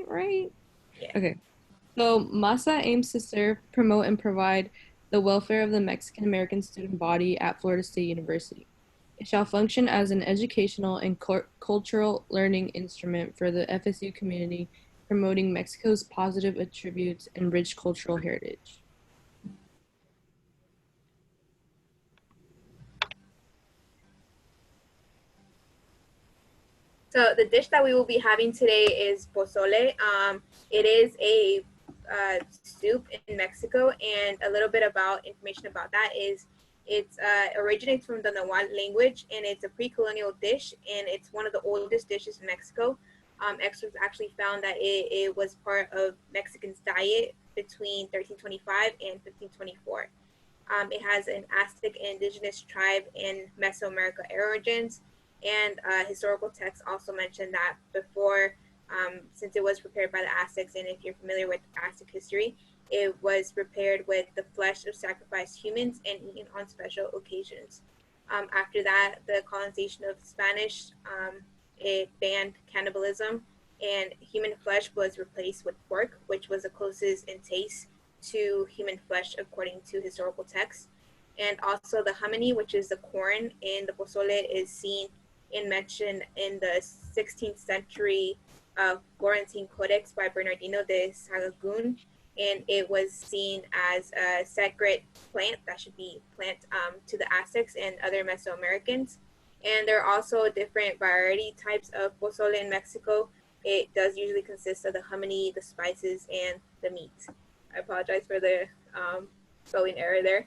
it right? Yeah. Okay. So MASA aims to serve, promote, and provide the welfare of the Mexican American student body at Florida State University. It shall function as an educational and cultural learning instrument for the FSU community, promoting Mexico's positive attributes and rich cultural heritage. So the dish that we will be having today is pozole. It is a soup in Mexico, and a little bit about information about that is it originates from the Nahuatl language, and it's a pre-colonial dish, and it's one of the oldest dishes in Mexico. Experts actually found that it was part of Mexicans' diet between 1325 and 1524. It has an Aztec indigenous tribe in Mesoamerica origins, and historical texts also mention that before, since it was prepared by the Aztecs, and if you're familiar with Aztec history, it was prepared with the flesh of sacrificed humans and eaten on special occasions. After that, the colonization of Spanish, it banned cannibalism, and human flesh was replaced with pork, which was the closest in taste to human flesh according to historical texts. And also the hamani, which is the corn in the pozole, is seen and mentioned in the 16th century Florentine Codex by Bernardino de Sahagún, and it was seen as a sacred plant that should be plant to the Aztecs and other Mesoamericans. And there are also different variety types of pozole in Mexico. It does usually consist of the hamani, the spices, and the meat. I apologize for the spelling error there.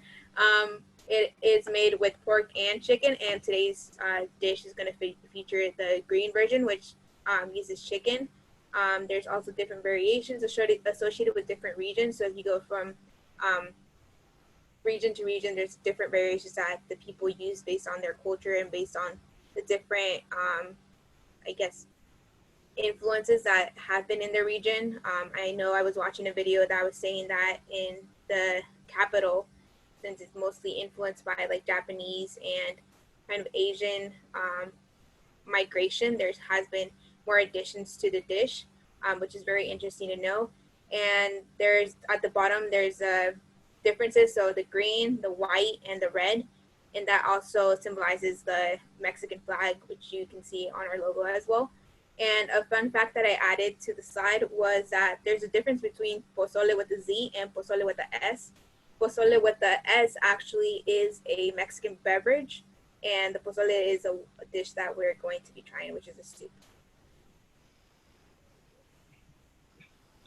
It is made with pork and chicken, and today's dish is going to feature the green version, which uses chicken. There's also different variations associated with different regions. So if you go from um, region to region, there's different variations that the people use based on their culture and based on the different, I guess, influences that have been in the region. I know I was watching a video that was saying that in the capital, since it's mostly influenced by like Japanese and kind of Asian migration, there has been more additions to the dish, which is very interesting to know. And there's at the bottom there's differences. So the green, the white, and the red, and that also symbolizes the Mexican flag, which you can see on our logo as well. And a fun fact that I added to the slide was that there's a difference between pozole with a Z and pozole with a S. Pozole with the S actually is a Mexican beverage, and the pozole is a dish that we're going to be trying, which is a soup.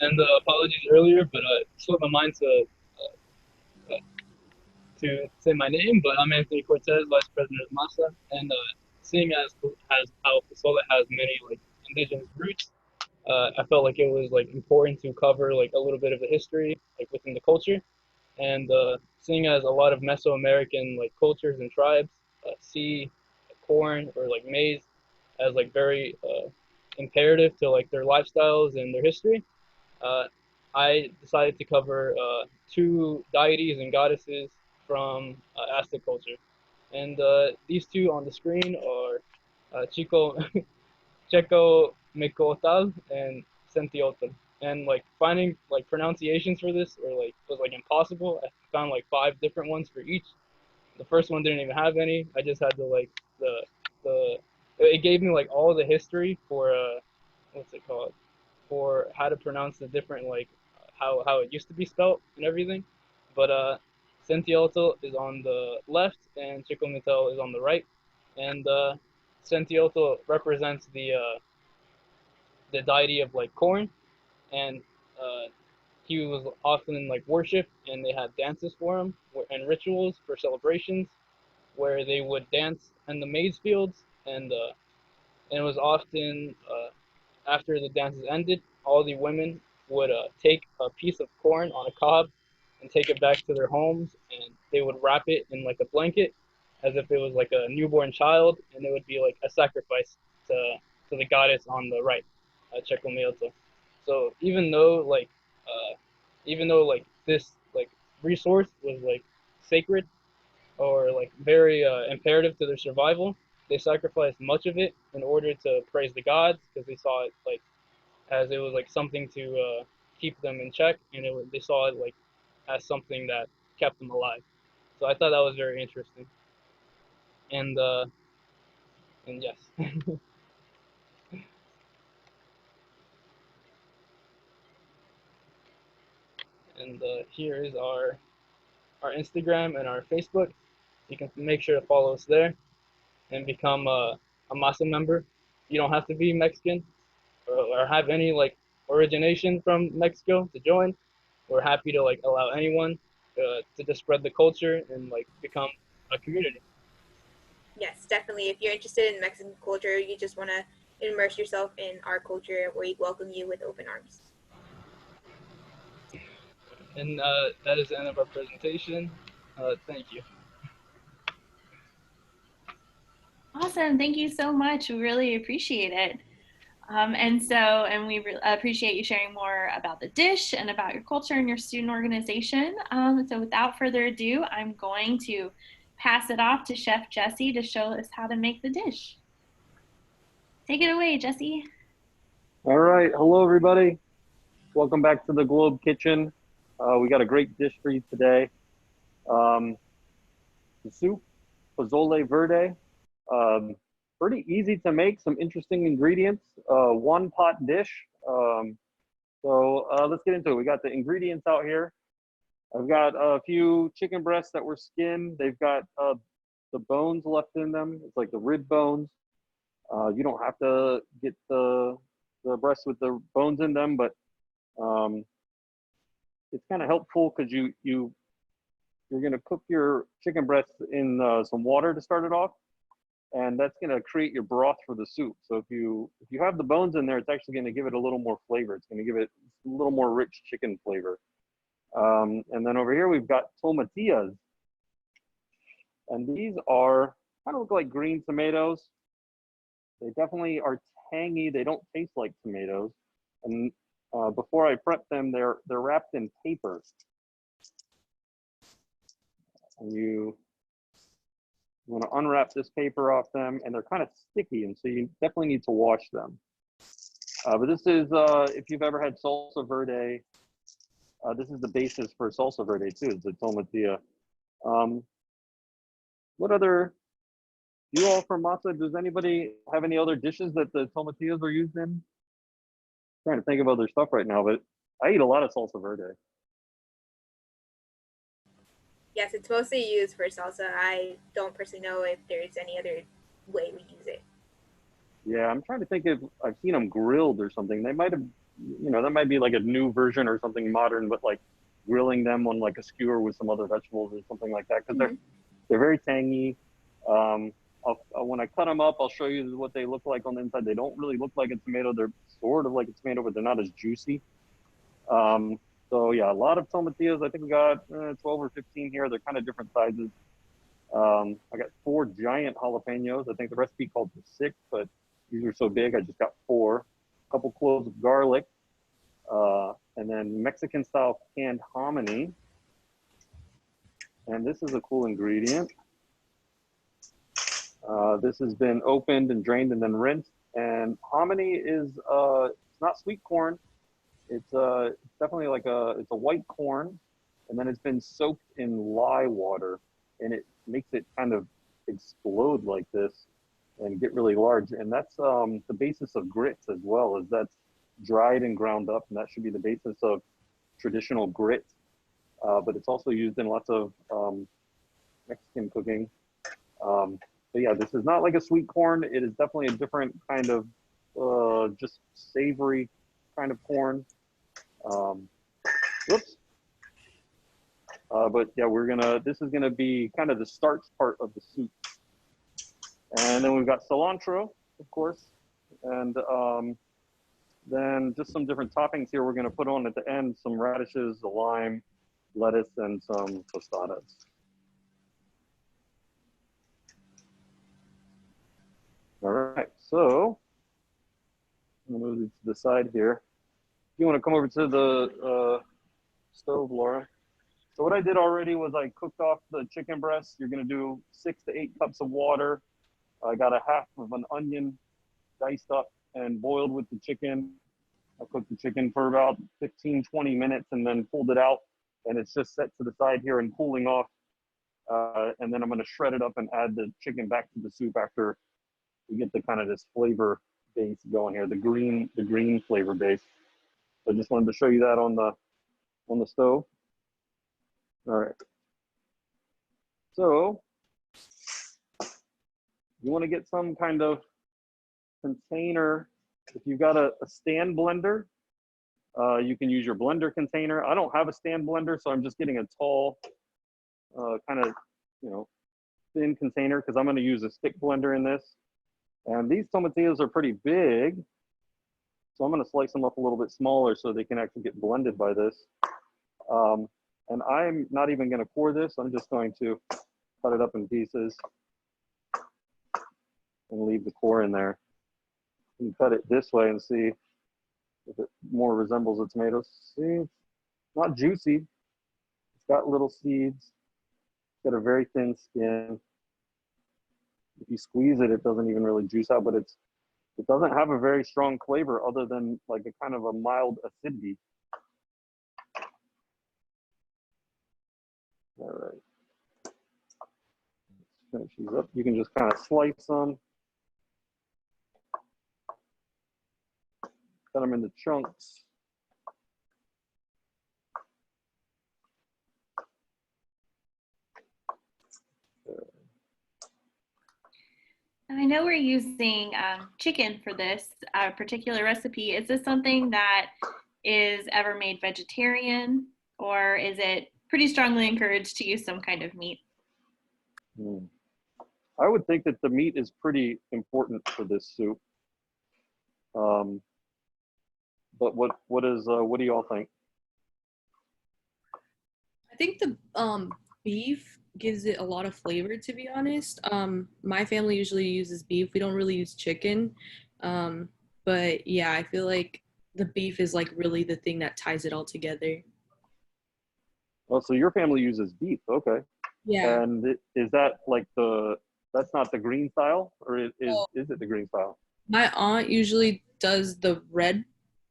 And apologies earlier, but it slipped my mind to say my name. But I'm Anthony Cortez, Vice President of MASA, and seeing as how Posole has many like indigenous roots, I felt like it was like important to cover like a little bit of the history like within the culture, and seeing as a lot of Mesoamerican like cultures and tribes see corn or like maize as like very imperative to like their lifestyles and their history. uh, I decided to cover two deities and goddesses from Aztec culture. And these two on the screen are Chico, Checo Mecotal and Sentiotl. And like finding like pronunciations for this or like was like impossible. I found like five different ones for each. The first one didn't even have any. I just had to like the it gave me like all the history for what's it called, for how to pronounce the different like how it used to be spelt and everything. But Sentiotl is on the left and Chicomitel is on the right, and Sentiotl represents the deity of like corn, and uh, he was often like worshipped, and they had dances for him and rituals for celebrations where they would dance in the maize fields, and it was often after the dances ended, all the women would take a piece of corn on a cob and take it back to their homes, and they would wrap it in like a blanket, as if it was like a newborn child, and it would be like a sacrifice to the goddess on the right, Checomeotl. So even though like this like resource was like sacred or like very imperative to their survival, they sacrificed much of it in order to praise the gods because they saw it like as it was like something to keep them in check, and they saw it like as something that kept them alive. So I thought that was very interesting. And yes, and here is our Instagram and our Facebook. You can make sure to follow us there and become a MASA member. You don't have to be Mexican or have any like origination from Mexico to join. We're happy to like allow anyone to just spread the culture and like become a community. Yes, definitely. If you're interested in Mexican culture, you just want to immerse yourself in our culture, we welcome you with open arms. And that is the end of our presentation. Thank you. Awesome. Thank you so much. We really appreciate it. And we appreciate you sharing more about the dish and about your culture and your student organization. So without further ado, I'm going to pass it off to Chef Jesse to show us how to make the dish. Take it away, Jesse. All right. Hello, everybody. Welcome back to the Globe Kitchen. We got a great dish for you today. The soup, Pozole Verde. Pretty easy to make, some interesting ingredients, one pot dish. So let's get into it. We got the ingredients out here. I've got a few chicken breasts that were skinned. They've got the bones left in them. It's like the rib bones. You don't have to get the breasts with the bones in them, but it's kind of helpful because you're gonna cook your chicken breasts in some water to start it off, and that's gonna create your broth for the soup. So if you have the bones in there, it's actually gonna give it a little more flavor. It's gonna give it a little more rich chicken flavor. And then over here we've got tomatillos, and these are kind of look like green tomatoes. They definitely are tangy. They don't taste like tomatoes. And before I prep them, they're wrapped in paper. And you want to unwrap this paper off them, and they're kind of sticky, and so you definitely need to wash them. But this is, if you've ever had salsa verde, this is the basis for salsa verde too, is the tomatilla. What other, you all from MASA, does anybody have any other dishes that the tomatillos are used in? I'm trying to think of other stuff right now, but I eat a lot of salsa verde. Yes, it's mostly used for salsa. I don't personally know if there's any other way we use it. Yeah, I'm trying to think if I've seen them grilled or something. They might have, you know, that might be like a new version or something modern, but like grilling them on like a skewer with some other vegetables or something like that, because they're very tangy. When I cut them up, I'll show you what they look like on the inside. They don't really look like a tomato. They're sort of like a tomato, but they're not as juicy. So yeah, a lot of tomatillos. I think we got 12 or 15 here. They're kind of different sizes. I got 4 giant jalapenos. I think the recipe called for 6, but these are so big, I just got 4. A couple cloves of garlic, and then Mexican style canned hominy. And this is a cool ingredient. This has been opened and drained and then rinsed. And hominy is it's not sweet corn. It's definitely like it's a white corn, and then it's been soaked in lye water, and it makes it kind of explode like this and get really large. And that's the basis of grits as well, is that's dried and ground up, and that should be the basis of traditional grit. But it's also used in lots of Mexican cooking. But yeah, this is not like a sweet corn. It is definitely a different kind of just savory kind of corn. Whoops. But yeah, this is gonna be kind of the starch part of the soup. And then we've got cilantro, of course. And then just some different toppings here we're gonna put on at the end, some radishes, a lime, lettuce, and some tostadas. All right, so I'm gonna move it to the side here. You want to come over to the stove, Laura? So what I did already was I cooked off the chicken breast. You're going to do 6 to 8 cups of water. I got a half of an onion diced up and boiled with the chicken. I cooked the chicken for about 15, 20 minutes and then pulled it out, and it's just set to the side here and cooling off. And then I'm gonna shred it up and add the chicken back to the soup after we get the kind of this flavor base going here, the green flavor base. So I just wanted to show you that on the stove. All right. So you want to get some kind of container. If you've got a stand blender, you can use your blender container. I don't have a stand blender, so I'm just getting a tall, kind of, thin container because I'm going to use a stick blender in this. And these tomatillos are pretty big, so I'm going to slice them up a little bit smaller so they can actually get blended by this. And I'm not even going to core this. I'm just going to cut it up in pieces and leave the core in there. You can cut it this way and see if it more resembles a tomato. See, it's not juicy. It's got little seeds. It's got a very thin skin. If you squeeze it, it doesn't even really juice out, but it doesn't have a very strong flavor other than like a kind of a mild acidity. All right. Let's finish these up. You can just kind of slice them. Cut them into chunks. I know we're using chicken for this particular recipe. Is this something that is ever made vegetarian, or is it pretty strongly encouraged to use some kind of meat? I would think that the meat is pretty important for this soup. But what do you all think? I think the beef gives it a lot of flavor, to be honest. My family usually uses beef. We don't really use chicken. But yeah, I feel like the beef is like really the thing that ties it all together. Oh, so your family uses beef, okay. Yeah. And is that like that's not the green style, or is Well, it the green style? my aunt usually does the red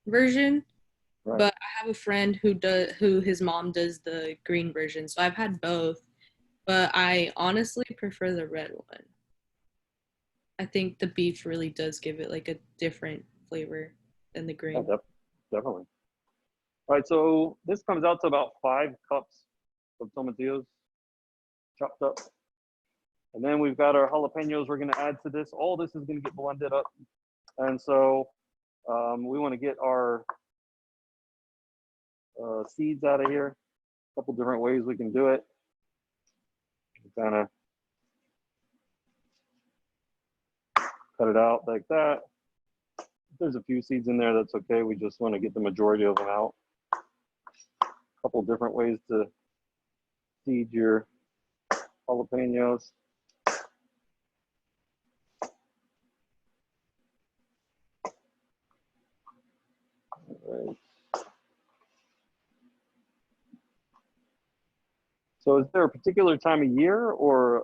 version, Right. but I have a friend who his mom does the green version. So I've had both, but I honestly prefer the red one. I think the beef really does give it like a different flavor than the green. Yeah, definitely. All right, so this comes out to about 5 cups of tomatillos chopped up. And then we've got our jalapenos we're gonna add to this. All this is gonna get blended up. And so we wanna get our seeds out of here. A couple different ways we can do it. Kind of cut it out like that. If there's a few seeds in there, that's okay. We just wanna get the majority of them out. A couple different ways to seed your jalapenos. All right. So is there a particular time of year or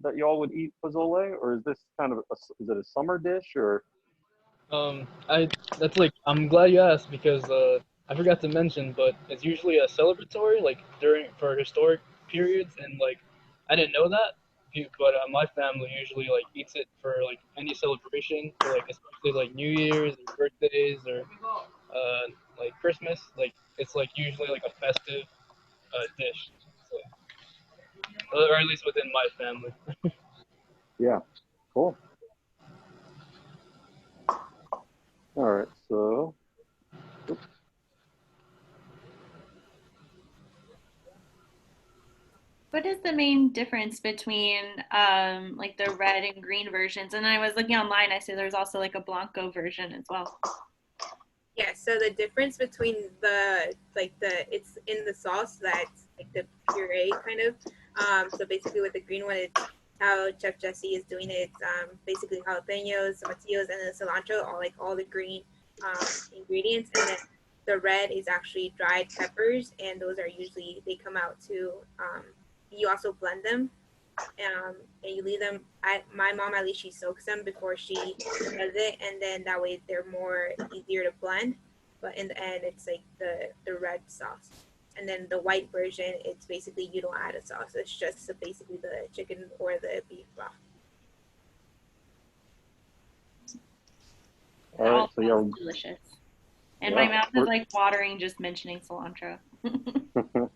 that y'all would eat pozole, or is this kind of is it a summer dish, or? I'm glad you asked because I forgot to mention, but it's usually a celebratory, like for historic periods, and like I didn't know that, but my family usually like eats it for like any celebration, so like especially like New Year's or birthdays or like Christmas, like it's like usually like a festive dish, so, or at least within my family. Yeah, cool. All right, so. Oops. What is the main difference between like the red and green versions? And I was looking online, I see there's also like a Blanco version as well. Yeah, so the difference between it's in the sauce that's like the puree kind of. So basically with the green one, it's how Chef Jesse is doing it. It's basically jalapenos, tomatillos, and then cilantro, all the green ingredients. And then the red is actually dried peppers, and those are usually, they come out to, you also blend them. And you leave them. My mom, at least, she soaks them before she does it, and then that way they're more easier to blend. but in the end, it's like the red sauce. And then the white version, it's basically you don't add a sauce. It's just basically the chicken or the beef broth. It all sounds delicious. And my mouth is like watering just mentioning cilantro. So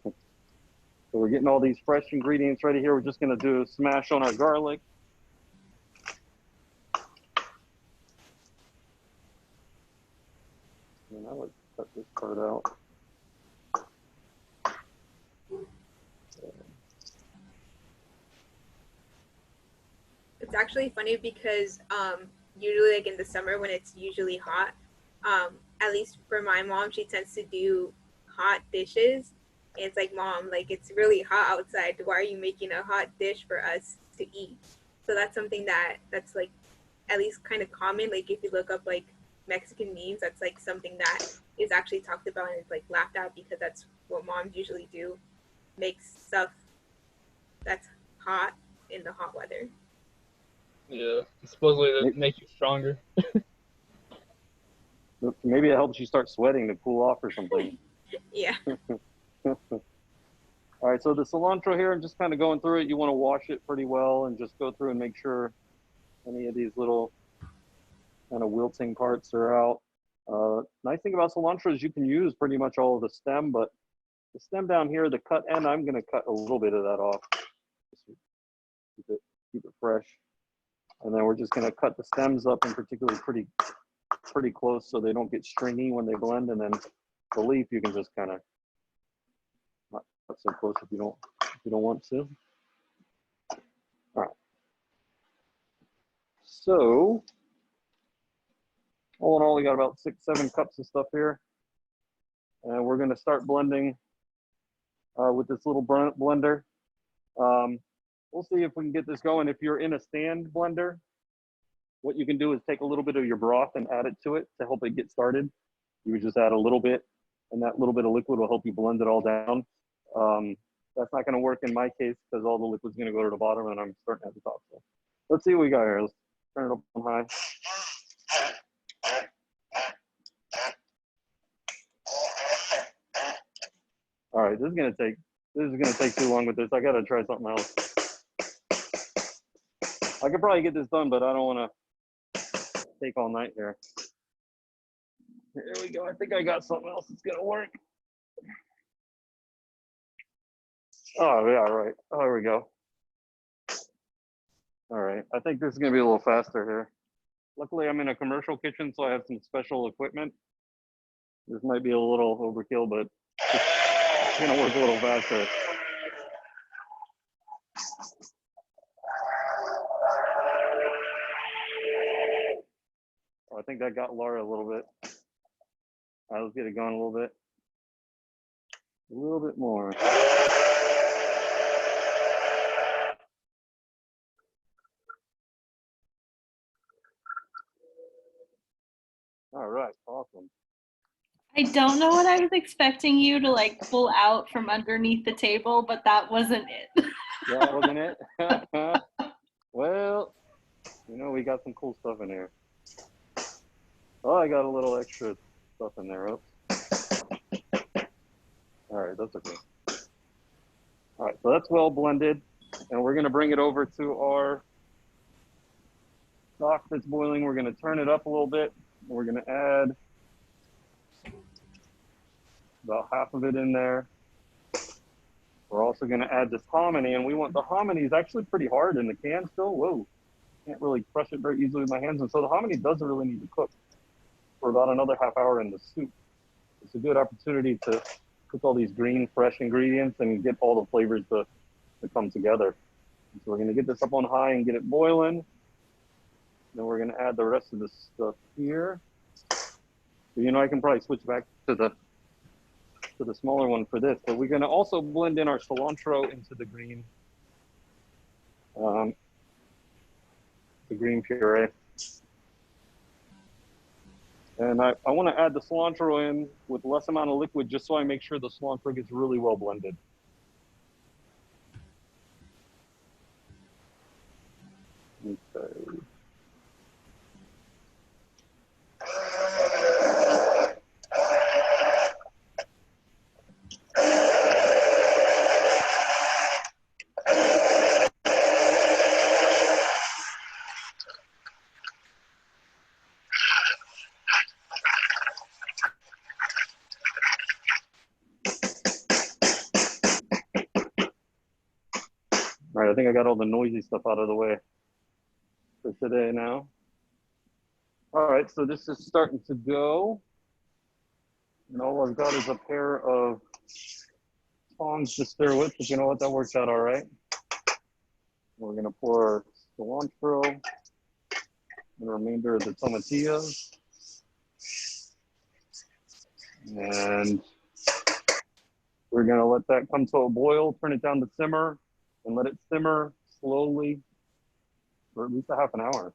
we're getting all these fresh ingredients ready here. We're just gonna do a smash on our garlic. And I would cut this part out. It's actually funny because usually like in the summer when it's usually hot, at least for my mom, she tends to do hot dishes. And it's like, Mom, like it's really hot outside. Why are you making a hot dish for us to eat? So that's something that's like at least kind of common. Like if you look up like Mexican memes, that's like something that is actually talked about and it's like laughed at because that's what moms usually do, make stuff that's hot in the hot weather. Yeah, supposedly to make you stronger. Maybe it helps you start sweating to cool off or something. Yeah. All right, so the cilantro here, I'm just kind of going through it. You want to wash it pretty well and just go through and make sure any of these little kind of wilting parts are out. Nice thing about cilantro is you can use pretty much all of the stem, but the stem down here, the cut end, I'm going to cut a little bit of that off. Keep it fresh. And then we're just going to cut the stems up in particular pretty close so they don't get stringy when they blend. And then the leaf, you can just kind of not cut so close if you don't want to. All right. So all in all, we got about 6-7 cups of stuff here. And we're going to start blending with this little blender. We'll see if we can get this going. If you're in a stand blender, what you can do is take a little bit of your broth and add it to it to help it get started. You would just add a little bit, and that little bit of liquid will help you blend it all down. That's not going to work in my case because all the liquid's going to go to the bottom and I'm starting at the top. So let's see what we got here. Let's turn it up on high. All right, this is gonna take too long with this. I gotta try something else. I could probably get this done, but I don't want to take all night here. Here we go. I think I got something else that's gonna work. Oh yeah, right. Oh, there we go. All right. I think this is gonna be a little faster here. Luckily, I'm in a commercial kitchen, so I have some special equipment. This might be a little overkill, but it's gonna work a little faster. Oh, I think that got Laura a little bit. All right, let's get it going a little bit. A little bit more. All right, awesome. I don't know what I was expecting you to like pull out from underneath the table, but that wasn't it. That wasn't it? Well, you know, we got some cool stuff in here. Oh, I got a little extra stuff in there. Oops. All right, that's okay. All right, so that's well blended. And we're going to bring it over to our stock that's boiling. We're going to turn it up a little bit. We're going to add about half of it in there. We're also going to add this hominy, and we want the hominy is actually pretty hard in the can still. Whoa, can't really crush it very easily with my hands. And so the hominy doesn't really need to cook for about another half hour in the soup. It's a good opportunity to cook all these green, fresh ingredients and get all the flavors to come together. And so we're going to get this up on high and get it boiling. Then we're going to add the rest of this stuff here. So, you know, I can probably switch back to the smaller one for this, but we're going to also blend in our cilantro into the green puree. And I want to add the cilantro in with less amount of liquid just so I make sure the cilantro gets really well blended. Okay. I think I got all the noisy stuff out of the way for today now. All right, so this is starting to go. And all I've got is a pair of tongs to stir with, but you know what, that works out all right. We're gonna pour our cilantro and the remainder of the tomatillos. And we're gonna let that come to a boil, turn it down to simmer, and let it simmer slowly for at least a half an hour.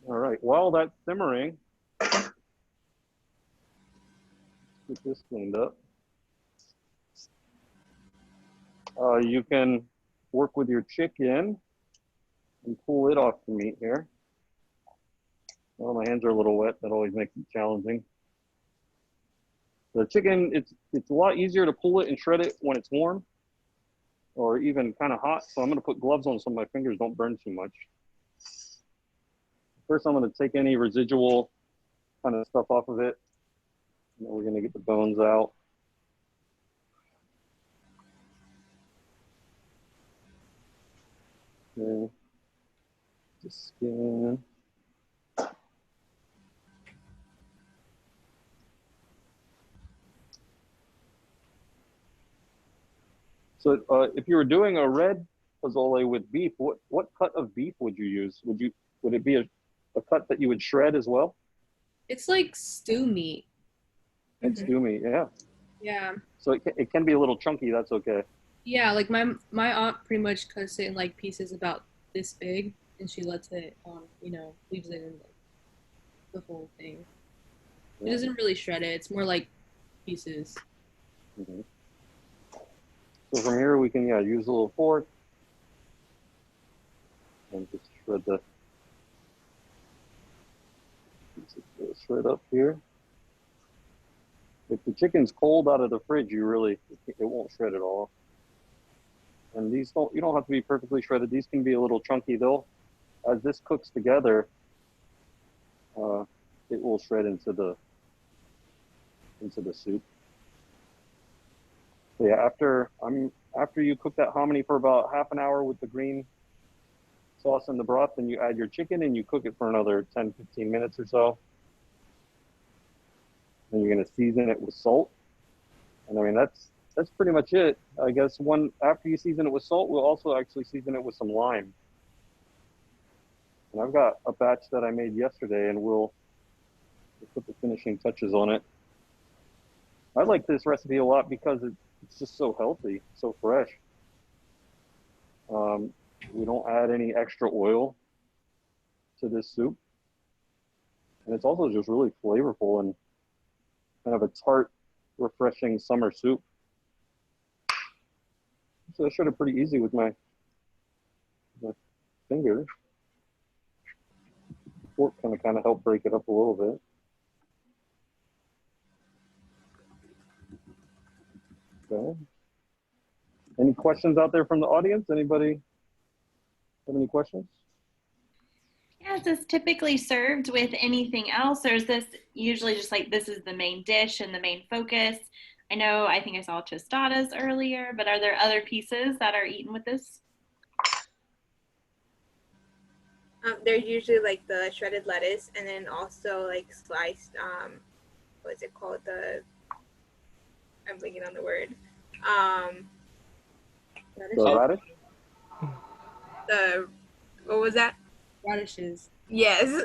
All right, while that's simmering, get this cleaned up. You can work with your chicken and pull it off the meat here. Well, my hands are a little wet. That always makes it challenging. The chicken, it's a lot easier to pull it and shred it when it's warm or even kind of hot. So I'm going to put gloves on so my fingers don't burn too much. First, I'm going to take any residual kind of stuff off of it. And then we're going to get the bones out. Okay. The skin. So if you were doing a red pozole with beef, what cut of beef would you use? Would it be a cut that you would shred as well? It's like stew meat. It's stew meat, yeah. Yeah. So it can be a little chunky, that's okay. Yeah, like my aunt pretty much cuts it in like pieces about this big, and she lets it on, leaves it in like the whole thing. It doesn't really shred it. It's more like pieces. Mm-hmm. So from here we can use a little fork and just shred up here. If the chicken's cold out of the fridge, it won't shred at all. And these you don't have to be perfectly shredded. These can be a little chunky though. As this cooks together, it will shred into the soup. So yeah, after you cook that hominy for about half an hour with the green sauce and the broth, then you add your chicken and you cook it for another 10, 15 minutes or so. And you're gonna season it with salt. And I mean, that's pretty much it. I guess after you season it with salt, we'll also actually season it with some lime. And I've got a batch that I made yesterday, and we'll put the finishing touches on it. I like this recipe a lot because it's just so healthy, so fresh. We don't add any extra oil to this soup. And it's also just really flavorful and kind of a tart, refreshing summer soup. So I shred it pretty easy with my finger. Fork kind of help break it up a little bit. Okay. Any questions out there from the audience? Anybody have any questions? Yeah, is this typically served with anything else, or is this usually just like this is the main dish and the main focus? I think I saw tostadas earlier, but are there other pieces that are eaten with this? They're usually like the shredded lettuce, and then also like sliced, what is it called? I'm blanking on the word. Radish? What was that? Radishes. Yes.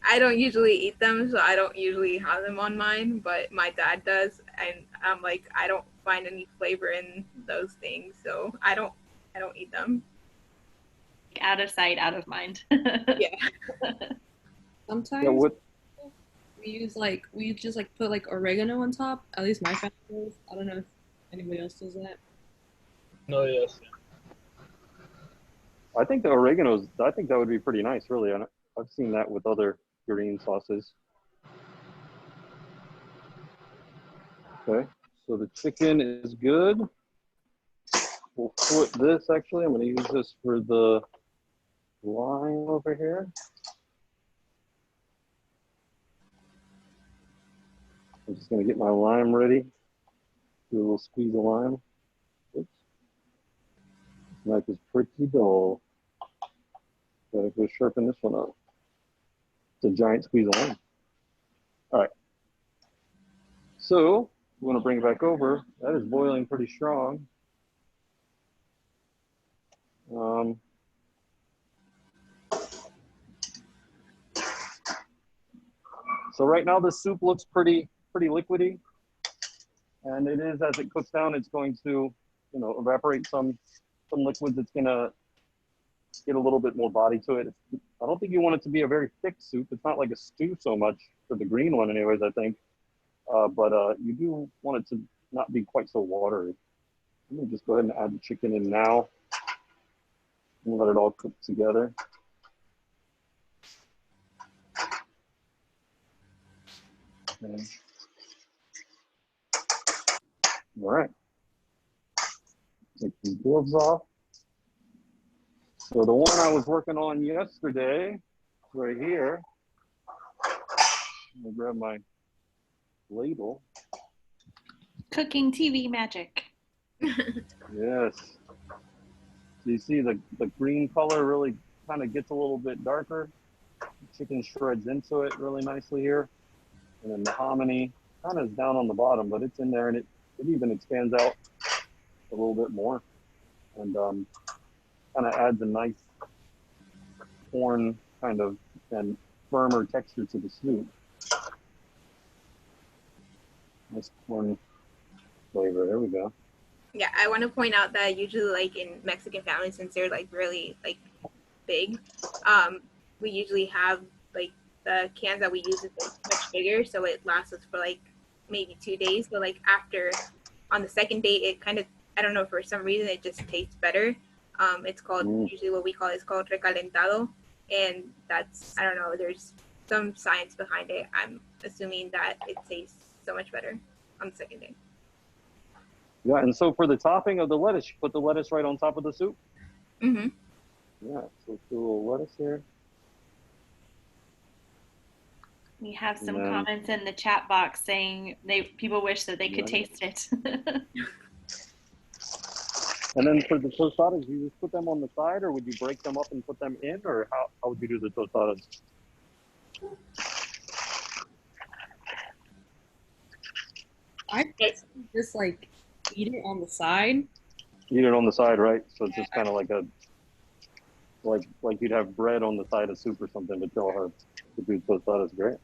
I don't usually eat them, so I don't usually have them on mine, but my dad does, and I'm like, I don't find any flavor in those things, so I don't eat them. Out of sight, out of mind. Yeah. Sometimes we just put like oregano on top. At least my family does. I don't know if anybody else does that. No, yes. I think that would be pretty nice, really. I've seen that with other green sauces. Okay, so the chicken is good. We'll flip this, actually. I'm going to use this for the lime over here. I'm just going to get my lime ready. Do a little squeeze of lime. Oops. This knife is pretty dull. Gotta go sharpen this one up. It's a giant squeeze of lime. All right. So we want to bring it back over. That is boiling pretty strong. So right now the soup looks pretty liquidy, and it is, as it cooks down, it's going to, you know, evaporate some liquids. It's gonna get a little bit more body to it. I don't think you want it to be a very thick soup. It's not like a stew so much for the green one, anyways, I think. But you do want it to not be quite so watery. Let me just go ahead and add the chicken in now and let it all cook together. Okay. All right. Take these gloves off. So the one I was working on yesterday, right here. I'm gonna grab my ladle. Cooking TV magic. Yes. So you see the green color really kind of gets a little bit darker. The chicken shreds into it really nicely here. And then the hominy kind of is down on the bottom, but it's in there, and it even expands out a little bit more. And kind of adds a nice corn kind of and firmer texture to the soup. Nice corn flavor. There we go. Yeah, I want to point out that usually, like in Mexican families, since they're like really like big, we usually have like the cans that we use is like, much bigger, so it lasts us for like maybe 2 days. But like after, on the second day, it kind of, I don't know, for some reason it just tastes better. It's called, usually what we call it's called recalentado, and that's, I don't know, there's some science behind it. I'm assuming that it tastes so much better on the second day. Yeah, and so for the topping of the lettuce, you put the lettuce right on top of the soup? Mm-hmm. Yeah, so let's do a little lettuce here. We have some comments in the chat box saying people wish that they could taste it. And then for the tostadas, you just put them on the side, or would you break them up and put them in, or how would you do the tostadas? I just like eat it on the side. Eat it on the side, right? So it's just kind of like like you'd have bread on the side of soup or something, but you'll have to do tostadas. Great.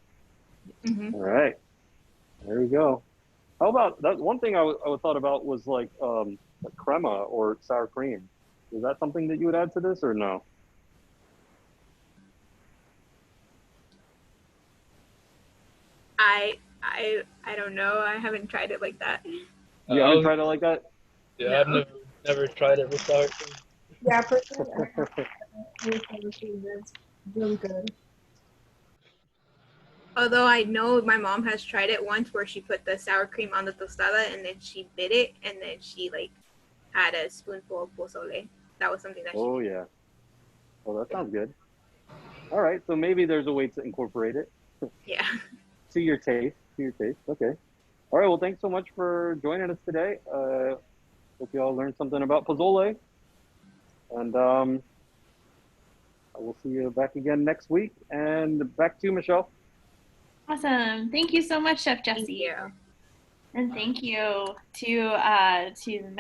Mm-hmm. All right, there we go. How about that? One thing I thought about was like crema or sour cream. Is that something that you would add to this, or no? I don't know. I haven't tried it like that. You haven't tried it like that? Yeah, No. I've never tried it with sour cream. Yeah, personally, it's really good. Although I know my mom has tried it once where she put the sour cream on the tostada and then she bit it and then she like had a spoonful of pozole. That was something that Oh, she did. yeah. Well, that sounds good. All right, so maybe there's a way to incorporate it. Yeah. To your taste. Okay. All right, well, thanks so much for joining us today. Hope you all learned something about pozole. And I will see you back again next week. And back to you, Michelle. Awesome. Thank you so much, Chef Jesse. Thank you. And thank you to the